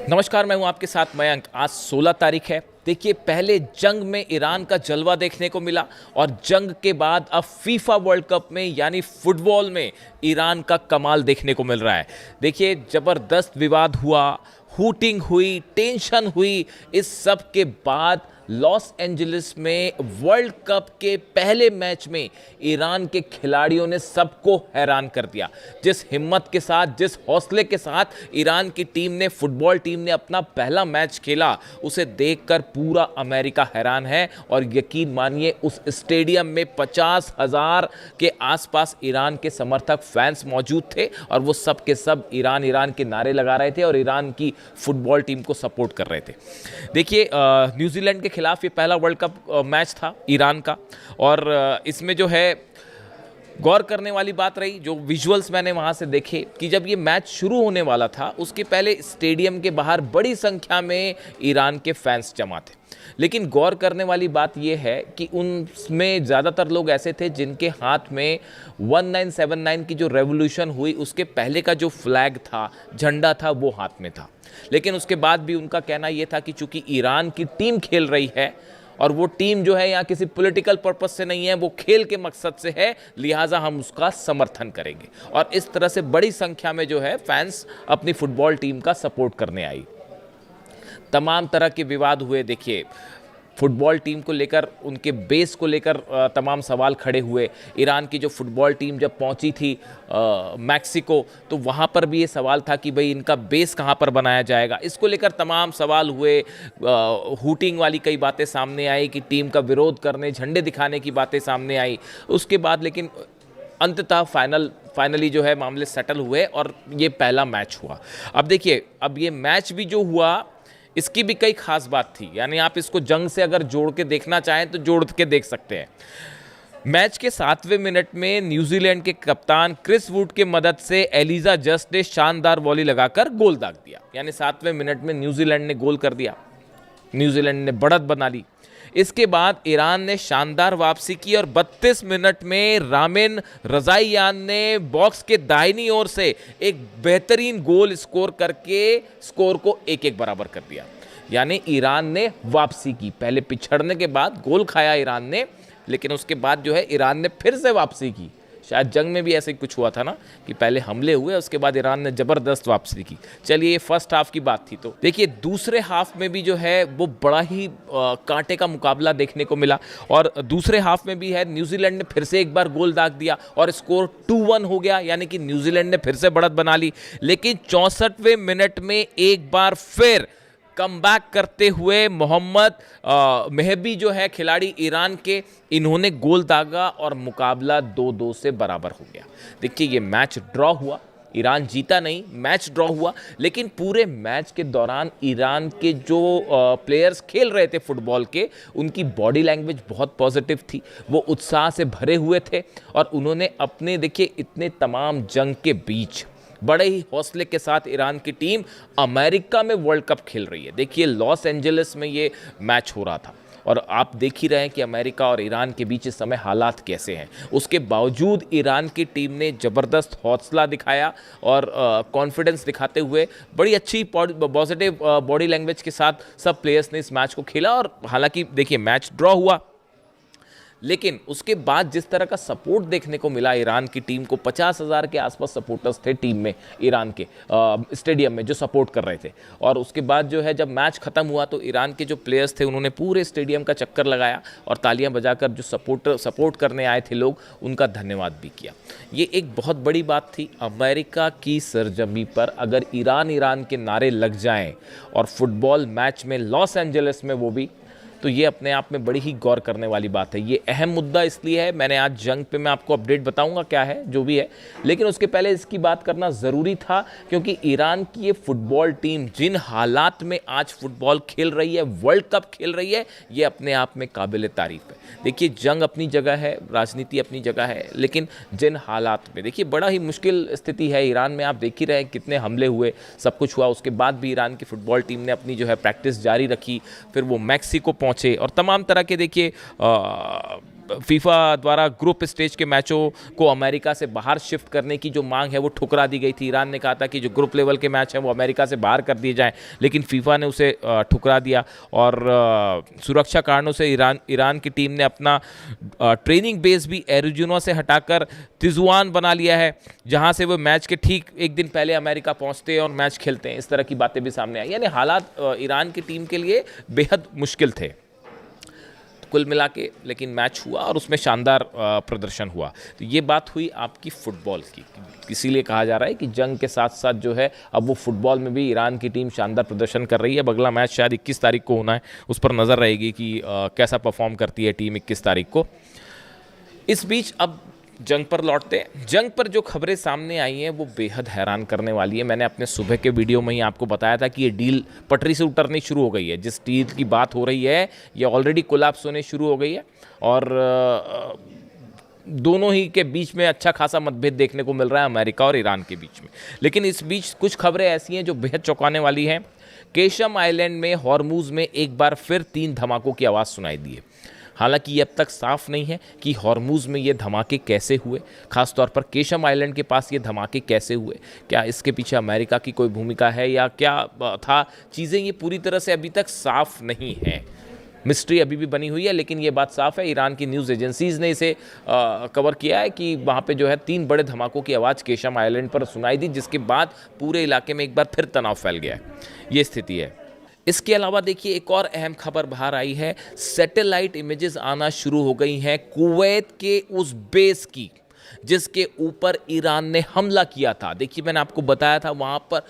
नमस्कार, मैं हूं आपके साथ मयंक। आज 16 तारीख है। देखिए, पहले जंग में ईरान का जलवा देखने को मिला और जंग के बाद अब फीफा वर्ल्ड कप में यानी फुटबॉल में ईरान का कमाल देखने को मिल रहा है। देखिए, ज़बरदस्त विवाद हुआ, हूटिंग हुई, टेंशन हुई। इस सब के बाद लॉस एंजलिस में वर्ल्ड कप के पहले मैच में ईरान के खिलाड़ियों ने सबको हैरान कर दिया। जिस हिम्मत के साथ, जिस हौसले के साथ ईरान की टीम ने, फुटबॉल टीम ने अपना पहला मैच खेला, उसे देखकर पूरा अमेरिका हैरान है। और यकीन मानिए, उस स्टेडियम में 50,000 के आसपास ईरान के समर्थक फैंस मौजूद थे और वो सब के सब ईरान ईरान के नारे लगा रहे थे और ईरान की फुटबॉल टीम को सपोर्ट कर रहे थे। देखिए, न्यूजीलैंड के खिलाफ ये पहला वर्ल्ड कप मैच था ईरान का। और इसमें जो है गौर करने वाली बात रही, जो विजुअल्स मैंने वहाँ से देखे, कि जब ये मैच शुरू होने वाला था उसके पहले स्टेडियम के बाहर बड़ी संख्या में ईरान के फैंस जमा थे। लेकिन गौर करने वाली बात यह है कि उनमें ज़्यादातर लोग ऐसे थे जिनके हाथ में 1979 की जो रेवोल्यूशन हुई उसके पहले का जो फ्लैग था, झंडा था, वो हाथ में था। लेकिन उसके बाद भी उनका कहना यह था कि चूंकि ईरान की टीम खेल रही है और वो टीम जो है यहाँ किसी पॉलिटिकल पर्पस से नहीं है, वो खेल के मकसद से है, लिहाजा हम उसका समर्थन करेंगे। और इस तरह से बड़ी संख्या में जो है फैंस अपनी फुटबॉल टीम का सपोर्ट करने आई। तमाम तरह के विवाद हुए। देखिए, फुटबॉल टीम को लेकर, उनके बेस को लेकर तमाम सवाल खड़े हुए। ईरान की जो फुटबॉल टीम जब पहुंची थी मैक्सिको, तो वहां पर भी ये सवाल था कि भाई इनका बेस कहां पर बनाया जाएगा। इसको लेकर तमाम सवाल हुए। हूटिंग वाली कई बातें सामने आई कि टीम का विरोध करने, झंडे दिखाने की बातें सामने आई। उसके बाद लेकिन अंततः फाइनली जो है मामले सेटल हुए और ये पहला मैच हुआ। अब देखिए, अब ये मैच भी जो हुआ, इसकी भी कई खास बात थी। यानी आप इसको जंग से अगर जोड़ के देखना चाहें तो जोड़ के देख सकते हैं। मैच के 7वें मिनट में न्यूजीलैंड के कप्तान क्रिस वुड के मदद से एलिजा जस्ट ने शानदार वॉली लगाकर गोल दाग दिया। यानी 7वें मिनट में न्यूजीलैंड ने गोल कर दिया, न्यूजीलैंड ने बढ़त बना ली। इसके बाद ईरान ने शानदार वापसी की और 32 मिनट में रामिन रजाईयान ने बॉक्स के दाहिनी ओर से एक बेहतरीन गोल स्कोर करके स्कोर को 1-1 बराबर कर दिया। यानी ईरान ने वापसी की। पहले पिछड़ने के बाद गोल खाया ईरान ने, लेकिन उसके बाद जो है ईरान ने फिर से वापसी की। शायद जंग में भी ऐसे ही कुछ हुआ था ना, कि पहले हमले हुए, उसके बाद ईरान ने ज़बरदस्त वापसी की। चलिए, ये फर्स्ट हाफ की बात थी। तो देखिए, दूसरे हाफ में भी जो है वो बड़ा ही कांटे का मुकाबला देखने को मिला। और दूसरे हाफ में भी है, न्यूजीलैंड ने फिर से एक बार गोल दाग दिया और स्कोर 2-1 हो गया। यानी कि न्यूजीलैंड ने फिर से बढ़त बना ली। लेकिन 64वें मिनट में एक बार फिर कमबैक करते हुए मोहम्मद मेहबी जो है खिलाड़ी ईरान के, इन्होंने गोल दागा और मुकाबला 2-2 से बराबर हो गया। देखिए, ये मैच ड्रॉ हुआ, ईरान जीता नहीं, मैच ड्रॉ हुआ। लेकिन पूरे मैच के दौरान ईरान के जो प्लेयर्स खेल रहे थे फुटबॉल के, उनकी बॉडी लैंग्वेज बहुत पॉजिटिव थी। वो उत्साह से भरे हुए थे और उन्होंने अपने, देखिए, इतने तमाम जंग के बीच बड़े ही हौसले के साथ ईरान की टीम अमेरिका में वर्ल्ड कप खेल रही है। देखिए, लॉस एंजलिस में ये मैच हो रहा था और आप देख ही रहे हैं कि अमेरिका और ईरान के बीच इस समय हालात कैसे हैं। उसके बावजूद ईरान की टीम ने ज़बरदस्त हौसला दिखाया और कॉन्फिडेंस दिखाते हुए बड़ी अच्छी पॉजिटिव बॉडी लैंग्वेज के साथ सब प्लेयर्स ने इस मैच को खेला। और हालांकि देखिए, मैच ड्रॉ हुआ, लेकिन उसके बाद जिस तरह का सपोर्ट देखने को मिला ईरान की टीम को, 50,000 के आसपास सपोर्टर्स थे टीम में, ईरान के स्टेडियम में जो सपोर्ट कर रहे थे। और उसके बाद जो है जब मैच खत्म हुआ तो ईरान के जो प्लेयर्स थे उन्होंने पूरे स्टेडियम का चक्कर लगाया और तालियां बजाकर जो सपोर्ट करने आए थे लोग, उनका धन्यवाद भी किया। ये एक बहुत बड़ी बात थी। अमेरिका की सरजमी पर अगर ईरान के नारे लग जाएं और फुटबॉल मैच में लॉस एंजलिस में वो भी, तो ये अपने आप में बड़ी ही गौर करने वाली बात है। ये अहम मुद्दा इसलिए है, मैंने आज जंग पे मैं आपको अपडेट बताऊंगा क्या है जो भी है, लेकिन उसके पहले इसकी बात करना ज़रूरी था क्योंकि ईरान की ये फुटबॉल टीम जिन हालात में आज फुटबॉल खेल रही है, वर्ल्ड कप खेल रही है, ये अपने आप में काबिल तारीफ है। देखिए, जंग अपनी जगह है, राजनीति अपनी जगह है, लेकिन जिन हालात में, देखिए, बड़ा ही मुश्किल स्थिति है ईरान में। आप देख ही रहे हैं कितने हमले हुए, सब कुछ हुआ। उसके बाद भी ईरान की फुटबॉल टीम ने अपनी जो है प्रैक्टिस जारी रखी, फिर वो मैक्सिको पहुंचे और तमाम तरह के, देखिए, फीफा द्वारा ग्रुप स्टेज के मैचों को अमेरिका से बाहर शिफ्ट करने की जो मांग है वो ठुकरा दी गई थी। ईरान ने कहा था कि जो ग्रुप लेवल के मैच हैं वो अमेरिका से बाहर कर दिए जाएं, लेकिन फीफा ने उसे ठुकरा दिया और सुरक्षा कारणों से ईरान की टीम ने अपना ट्रेनिंग बेस भी एरिज़ोना से हटाकर तिजुआन बना लिया है, जहां से वो मैच के ठीक एक दिन पहले अमेरिका पहुंचते हैं और मैच खेलते हैं। इस तरह की बातें भी सामने आई, यानी हालात ईरान की टीम के लिए बेहद मुश्किल थे कुल मिला के, लेकिन मैच हुआ और उसमें शानदार प्रदर्शन हुआ। तो ये बात हुई आपकी फुटबॉल की, इसीलिए कहा जा रहा है कि जंग के साथ साथ जो है अब वो फुटबॉल में भी ईरान की टीम शानदार प्रदर्शन कर रही है। अब अगला मैच शायद 21 तारीख को होना है, उस पर नज़र रहेगी कि कैसा परफॉर्म करती है टीम 21 तारीख को। इस बीच अब जंग पर लौटते हैं। जंग पर जो खबरें सामने आई हैं वो बेहद हैरान करने वाली है। मैंने अपने सुबह के वीडियो में ही आपको बताया था कि ये डील पटरी से उतरनी शुरू हो गई है। जिस डील की बात हो रही है ये ऑलरेडी कोलैप्स होने शुरू हो गई है और दोनों ही के बीच में अच्छा खासा मतभेद देखने को मिल रहा है, अमेरिका और ईरान के बीच में। लेकिन इस बीच कुछ खबरें ऐसी हैं जो बेहद चौंकाने वाली हैं। केशम आइलैंड में हॉर्मूज में एक बार फिर 3 धमाकों की आवाज़ सुनाई दी है। हालांकि ये अब तक साफ नहीं है कि हॉर्मूज में ये धमाके कैसे हुए, खासतौर पर केशम आइलैंड के पास ये धमाके कैसे हुए। क्या इसके पीछे अमेरिका की कोई भूमिका है या क्या था, चीज़ें ये पूरी तरह से अभी तक साफ नहीं है। मिस्ट्री अभी भी बनी हुई है, लेकिन ये बात साफ है, ईरान की न्यूज़ एजेंसीज़ ने इसे कवर किया है कि वहाँ पे जो है 3 बड़े धमाकों की आवाज़ केशम आइलैंड पर सुनाई दी, जिसके बाद पूरे इलाके में एक बार फिर तनाव फैल गया है। ये स्थिति है। इसके अलावा देखिए एक और अहम खबर बाहर आई है। सैटेलाइट इमेजेस आना शुरू हो गई हैं कुवैत के उस बेस की जिसके ऊपर ईरान ने हमला किया था। देखिए मैंने आपको बताया था वहाँ पर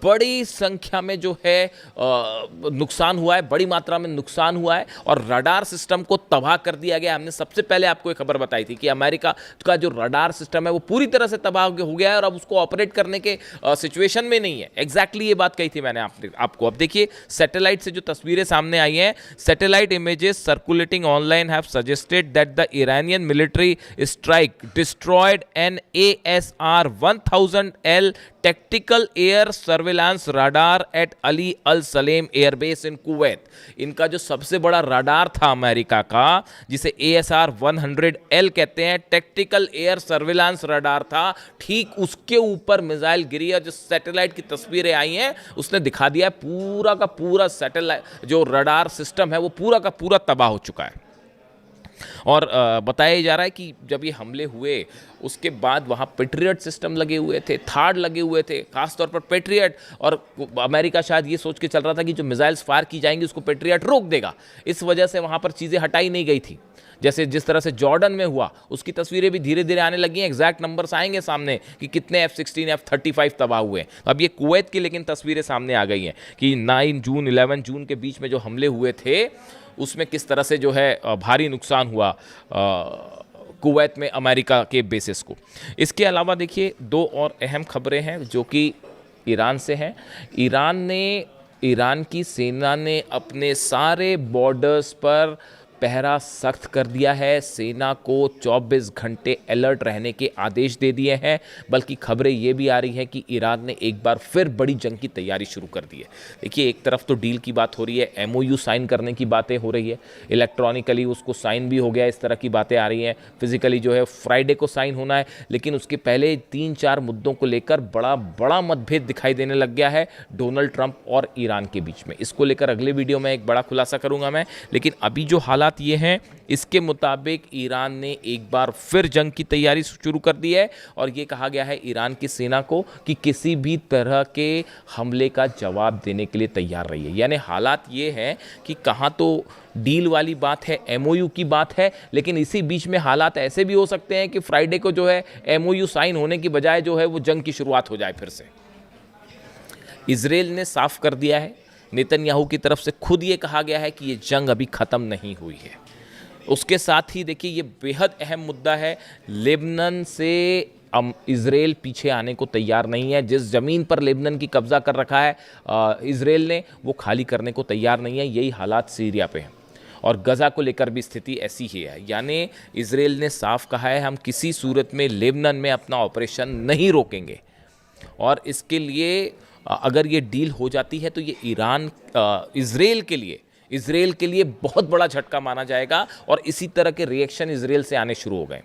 बड़ी संख्या में जो है नुकसान हुआ है, बड़ी मात्रा में नुकसान हुआ है और रडार सिस्टम को तबाह कर दिया गया। हमने सबसे पहले आपको एक खबर बताई थी कि अमेरिका का जो रडार सिस्टम है वो पूरी तरह से तबाह हो गया है और अब उसको ऑपरेट करने के सिचुएशन में नहीं है। एग्जैक्टली ये बात कही थी मैंने आपको। अब देखिए सैटेलाइट से जो तस्वीरें सामने आई हैं, satellite images circulating online have suggested that the Iranian military strike destroyed an ASR-1000L tactical air surveillance radar at Ali Al Salem Air Base in Kuwait। इनका जो सबसे बड़ा रडार था अमेरिका का, जिसे ASR-100L कहते हैं, टैक्टिकल एयर सर्विलांस रडार था, ठीक उसके ऊपर मिसाइल गिरी है। जो सैटेलाइट की तस्वीरें आई हैं उसने दिखा दिया है पूरा का पूरा सैटेलाइट जो रडार सिस्टम है वो पूरा का पूरा तबाह हो चुका है। और बताया जा रहा है कि जब ये हमले हुए उसके बाद वहाँ पेट्रियट सिस्टम लगे हुए थे, थार्ड लगे हुए थे, खासतौर पर पेट्रियट, और अमेरिका शायद ये सोच के चल रहा था कि जो मिसाइल्स फायर की जाएंगी उसको पेट्रियट रोक देगा। इस वजह से वहाँ पर चीज़ें हटाई नहीं गई थी। जैसे जिस तरह से जॉर्डन में हुआ उसकी तस्वीरें भी धीरे धीरे आने लगी हैं, एग्जैक्ट नंबर्स आएंगे सामने कि कितने F-16 F-35 तबाह हुए हैं। अब ये कुवैत की लेकिन तस्वीरें सामने आ गई हैं कि 9 जून 11 जून के बीच में जो हमले हुए थे उसमें किस तरह से जो है भारी नुकसान हुआ कुवैत में अमेरिका के बेसिस को। इसके अलावा देखिए 2 और अहम खबरें हैं जो कि ईरान से हैं। ईरान की सेना ने अपने सारे बॉर्डर्स पर पहरा सख्त कर दिया है। सेना को 24 घंटे अलर्ट रहने के आदेश दे दिए हैं। बल्कि खबरें ये भी आ रही हैं कि ईरान ने एक बार फिर बड़ी जंग की तैयारी शुरू कर दी है। देखिए एक तरफ तो डील की बात हो रही है, MOU साइन करने की बातें हो रही है, इलेक्ट्रॉनिकली उसको साइन भी हो गया, इस तरह की बातें आ रही हैं। फिजिकली जो है फ्राइडे को साइन होना है, लेकिन उसके पहले 3-4 मुद्दों को लेकर बड़ा मतभेद दिखाई देने लग गया है डोनाल्ड ट्रंप और ईरान के बीच में। इसको लेकर अगले वीडियो में एक बड़ा खुलासा करूंगा मैं, लेकिन अभी जो हालात ये हैं इसके मुताबिक ईरान ने एक बार फिर जंग की तैयारी शुरू कर दी है और ये कहा गया है ईरान की सेना को कि किसी भी तरह के हमले का जवाब देने के लिए तैयार रहिए। यानी हालात ये हैं कि कहाँ तो डील वाली बात है, MOU की बात है, लेकिन इसी बीच में हालात ऐसे भी हो सकते हैं कि फ्राइडे को जो है MOU साइन होने की बजाय जो है वो जंग की शुरुआत हो जाए फिर से। इजराइल ने साफ कर दिया है, नेतन्याहू की तरफ से खुद ये कहा गया है कि ये जंग अभी ख़त्म नहीं हुई है। उसके साथ ही देखिए ये बेहद अहम मुद्दा है, लेबनान से इजराइल पीछे आने को तैयार नहीं है। जिस ज़मीन पर लेबनान की कब्ज़ा कर रखा है इजराइल ने, वो खाली करने को तैयार नहीं है। यही हालात सीरिया पे हैं और गज़ा को लेकर भी स्थिति ऐसी ही है। यानी इजराइल ने साफ कहा है हम किसी सूरत में लेबनान में अपना ऑपरेशन नहीं रोकेंगे और इसके लिए अगर ये डील हो जाती है तो ये इजराइल के लिए इजराइल के लिए बहुत बड़ा झटका माना जाएगा और इसी तरह के रिएक्शन इजराइल से आने शुरू हो गए।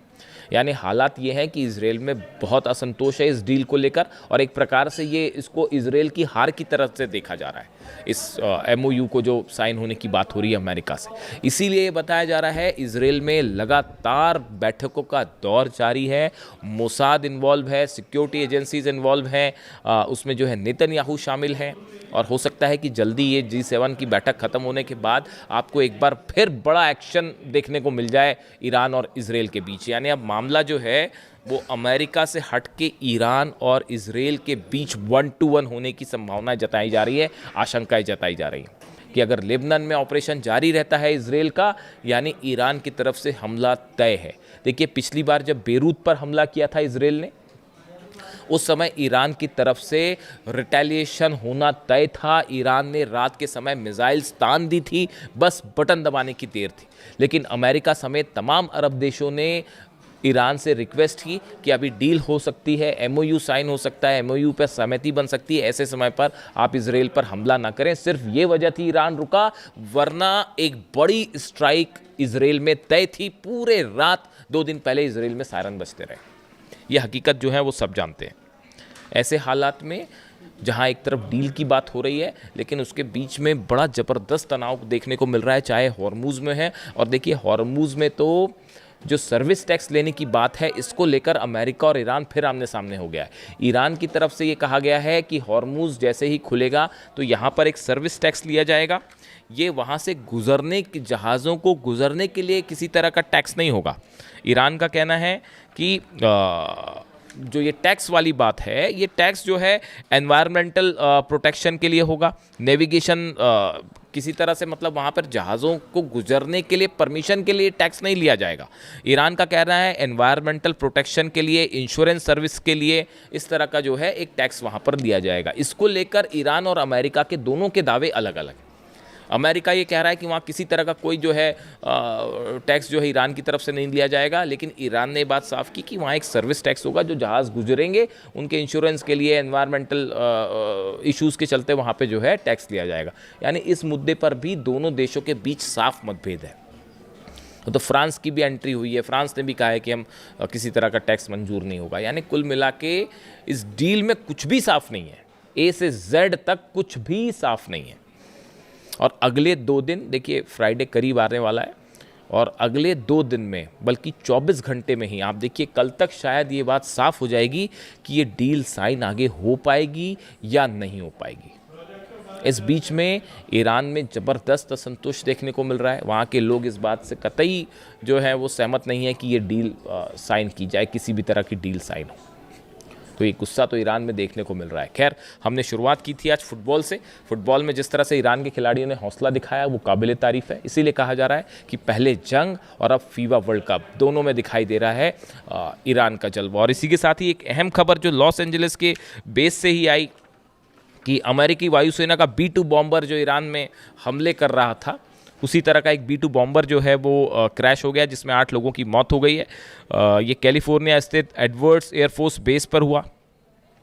यानी हालात ये हैं कि इजराइल में बहुत असंतोष है इस डील को लेकर और एक प्रकार से ये इसको इजराइल की हार की तरफ से देखा जा रहा है, इस MOU को जो साइन होने की बात हो रही है अमेरिका से। इसीलिए ये बताया जा रहा है इजराइल में लगातार बैठकों का दौर जारी है, मोसाद इन्वॉल्व है, सिक्योरिटी एजेंसीज इन्वॉल्व हैं, उसमें जो है नेतन्याहू शामिल हैं और हो सकता है कि जल्दी ये G7 की बैठक खत्म होने के बाद आपको एक बार फिर बड़ा एक्शन देखने को मिल जाए ईरान और इजराइल के बीच। यानी अब मामला जो है वो अमेरिका से हट के ईरान और इजराइल के बीच 1-to-1 होने की संभावनाएं जताई जा रही है, आशंकाएं जताई जा रही हैं कि अगर लेबनान में ऑपरेशन जारी रहता है इजराइल का, यानी ईरान की तरफ से हमला तय है। देखिए पिछली बार जब बेरूत पर हमला किया था इजराइल ने, उस समय ईरान की तरफ से रिटेलिएशन होना तय था। ईरान ने रात के समय मिसाइल्स तान दी थी, बस बटन दबाने की देर थी। लेकिन अमेरिका समेत तमाम अरब देशों ने ईरान से रिक्वेस्ट की कि अभी डील हो सकती है, MOU साइन हो सकता है, MOU पर सहमति बन सकती है, ऐसे समय पर आप इजराइल पर हमला ना करें। सिर्फ ये वजह थी ईरान रुका, वरना एक बड़ी स्ट्राइक इजराइल में तय थी। पूरे रात 2 दिन पहले इजराइल में सायरन बजते रहे। ये हकीकत जो है वो सब जानते हैं। ऐसे हालात में जहां एक तरफ डील की बात हो रही है, लेकिन उसके बीच में बड़ा ज़बरदस्त तनाव देखने को मिल रहा है, चाहे हॉर्मुज़ में है। और देखिए हॉर्मुज़ में तो जो सर्विस टैक्स लेने की बात है, इसको लेकर अमेरिका और ईरान फिर आमने सामने हो गया है। ईरान की तरफ से ये कहा गया है कि हॉर्मुज़ जैसे ही खुलेगा तो यहाँ पर एक सर्विस टैक्स लिया जाएगा। ये वहाँ से गुजरने की जहाज़ों को गुजरने के लिए किसी तरह का टैक्स नहीं होगा। ईरान का कहना है कि जो ये टैक्स वाली बात है, ये टैक्स जो है एनवायरमेंटल प्रोटेक्शन के लिए होगा, नेविगेशन किसी तरह से, मतलब वहाँ पर जहाज़ों को गुजरने के लिए परमिशन के लिए टैक्स नहीं लिया जाएगा। ईरान का कहना है एनवायरमेंटल प्रोटेक्शन के लिए, इंश्योरेंस सर्विस के लिए इस तरह का जो है एक टैक्स वहाँ पर दिया जाएगा। इसको लेकर ईरान और अमेरिका के दोनों के दावे अलग अलग। अमेरिका ये कह रहा है कि वहाँ किसी तरह का कोई जो है टैक्स जो है ईरान की तरफ से नहीं लिया जाएगा, लेकिन ईरान ने बात साफ की कि वहाँ एक सर्विस टैक्स होगा, जो जहाज़ गुजरेंगे उनके इंश्योरेंस के लिए, एनवायरमेंटल इश्यूज़ के चलते वहाँ पे जो है टैक्स लिया जाएगा। यानी इस मुद्दे पर भी दोनों देशों के बीच साफ मतभेद है। तो फ्रांस की भी एंट्री हुई है, फ्रांस ने भी कहा है कि हम किसी तरह का टैक्स मंजूर नहीं होगा। यानी कुल मिला के इस डील में कुछ भी साफ नहीं है, A से Z तक कुछ भी साफ नहीं है। और अगले 2 दिन, देखिए फ्राइडे करीब आने वाला है, और अगले 2 दिन में, बल्कि 24 घंटे में ही आप देखिए कल तक शायद ये बात साफ हो जाएगी कि ये डील साइन आगे हो पाएगी या नहीं हो पाएगी। इस बीच में ईरान में ज़बरदस्त असंतोष देखने को मिल रहा है। वहाँ के लोग इस बात से कतई जो है वो सहमत नहीं है कि ये डील साइन की जाए, किसी भी तरह की डील साइन हो। तो ये गुस्सा तो ईरान में देखने को मिल रहा है। खैर, हमने शुरुआत की थी आज फुटबॉल से। फुटबॉल में जिस तरह से ईरान के खिलाड़ियों ने हौसला दिखाया वो काबिल तारीफ़ है। इसीलिए कहा जा रहा है कि पहले जंग और अब फीफा वर्ल्ड कप, दोनों में दिखाई दे रहा है ईरान का जलवा। और इसी के साथ ही एक अहम खबर जो लॉस एंजलिस के बेस से ही आई कि अमेरिकी वायुसेना का B-2 बॉम्बर जो ईरान में हमले कर रहा था, उसी तरह का एक B-2 बॉम्बर जो है वो क्रैश हो गया, जिसमें 8 लोगों की मौत हो गई है। ये कैलिफोर्निया स्थित एडवर्ड्स एयरफोर्स बेस पर हुआ।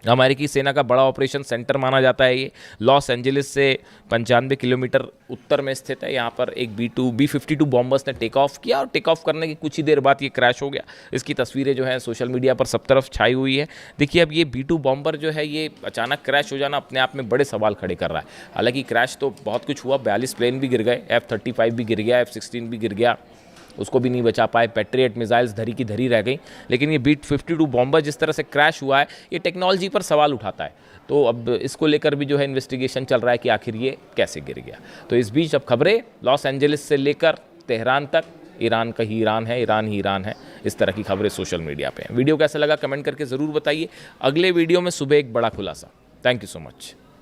अमेरिकी सेना का बड़ा ऑपरेशन सेंटर माना जाता है ये। लॉस एंजलिस से 95 किलोमीटर उत्तर में स्थित है। यहाँ पर एक B-52 बॉम्बर्स ने टेक ऑफ किया और टेक ऑफ करने की कुछ ही देर बाद ये क्रैश हो गया। इसकी तस्वीरें जो हैं सोशल मीडिया पर सब तरफ छाई हुई है। देखिए, अब ये B-2 बॉम्बर जो है ये अचानक क्रैश हो जाना अपने आप में बड़े सवाल खड़े कर रहा है। हालांकि क्रैश तो बहुत कुछ हुआ, 42 प्लेन भी गिर गए, F-35 भी गिर गया, F-16 भी गिर गया, उसको भी नहीं बचा पाए। पैट्रियट मिसाइल्स धरी की धरी रह गई। लेकिन ये B-52 बॉम्बर जिस तरह से क्रैश हुआ है, ये टेक्नोलॉजी पर सवाल उठाता है। तो अब इसको लेकर भी जो है इन्वेस्टिगेशन चल रहा है कि आखिर ये कैसे गिर गया। तो इस बीच अब खबरें लॉस एंजलिस से लेकर तेहरान तक, ईरान का ही ईरान है, ईरान ही ईरान है, इस तरह की खबरें सोशल मीडिया पे हैं। वीडियो कैसा लगा कमेंट करके ज़रूर बताइए। अगले वीडियो में सुबह एक बड़ा खुलासा। Thank you so much.